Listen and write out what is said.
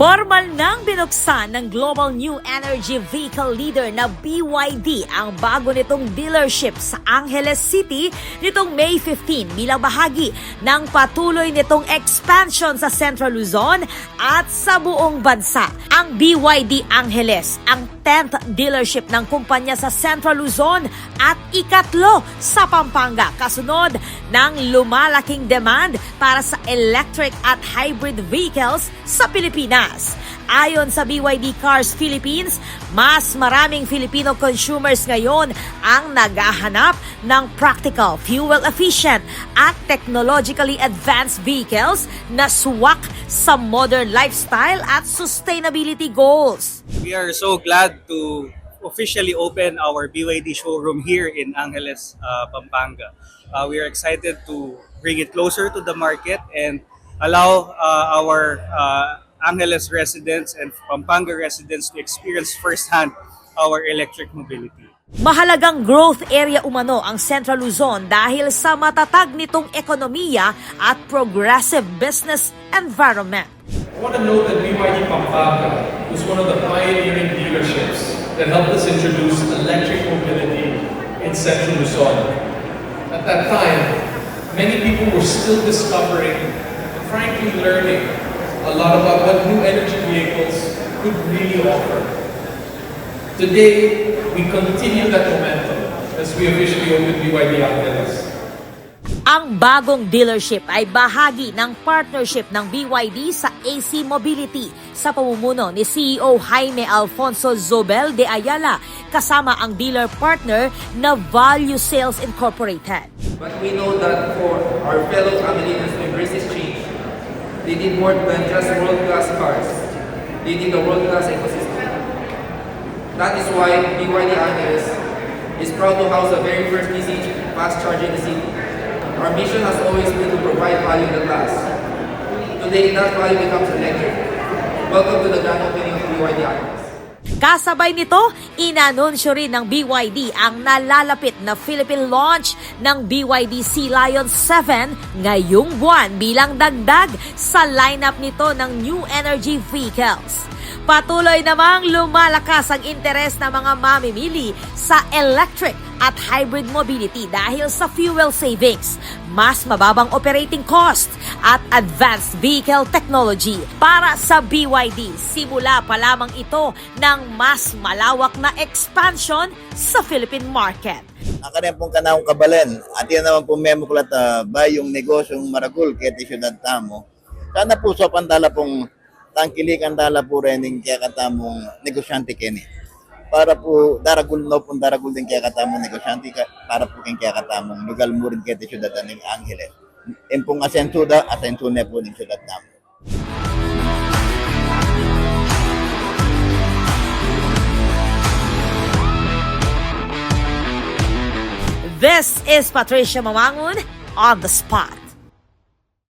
Formal nang binuksan ng Global New Energy Vehicle Leader na BYD ang bago nitong dealership sa Angeles City nitong May 15 bilang bahagi ng patuloy nitong expansion sa Central Luzon at sa buong bansa. Ang BYD Angeles ang 10th dealership ng kumpanya sa Central Luzon at ikatlo sa Pampanga kasunod ng lumalaking demand para sa electric at hybrid vehicles sa Pilipinas. Ayon sa BYD Cars Philippines, mas maraming Filipino consumers ngayon ang naghahanap ng practical, fuel-efficient at technologically advanced vehicles na swak sa modern lifestyle at sustainability goals. We are so glad to officially open our BYD showroom here in Angeles, Pampanga. We are excited to bring it closer to the market and allow our Angeles residents and Pampanga residents to experience firsthand our electric mobility. Mahalagang growth area umano ang Central Luzon dahil sa matatag nitong ekonomiya at progressive business environment. I want to note that BYD Pampanga was one of the pioneering dealerships that helped us introduce electric mobility in Central Luzon. At that time, many people were still discovering and frankly learning a lot about what new energy vehicles could really offer. Today, we continue that momentum as we officially open BYD Angeles. Ang bagong dealership ay bahagi ng partnership ng BYD sa AC Mobility sa pamumuno ni CEO Jaime Alfonso Zobel de Ayala kasama ang dealer partner na Value Sales Incorporated. But we know that for our fellow Angelinos to embrace this change, they need more than just world-class cars. They need a world-class ecosystem. That is why BYD Angeles is proud to house the very first DC fast charger in the city. Our mission has always been to provide value that lasts. Today, that value becomes electric. Welcome to the grand opening of BYD Angeles. Kasabay nito, inanunsyo rin ng BYD ang nalalapit na Philippine launch ng BYD Sea Lion 7 ngayong buwan bilang dagdag sa lineup nito ng new energy vehicles. Patuloy namang lumalakas ang interes ng mga mamimili sa electric at hybrid mobility dahil sa fuel savings, mas mababang operating cost at advanced vehicle technology. Para sa BYD, simula pa lamang ito ng mas malawak na expansion sa Philippine market. Ang kanyang pong kanawang kabalen at yan naman pong memuklat ba yung negosyong maragul kaya Syudad Tamo. Sana po sa pantala pong tangkilikan tala po rin yung kaya katamong negosyante kini. Para po daragul no pong daragul din kaya katamong negosyante para po kaya katamong lugal mo rin kaya Syudad ng Angeles. Yung pong asensuda na po ng Syudad Tamo. This is Patricia Mamangun on the spot.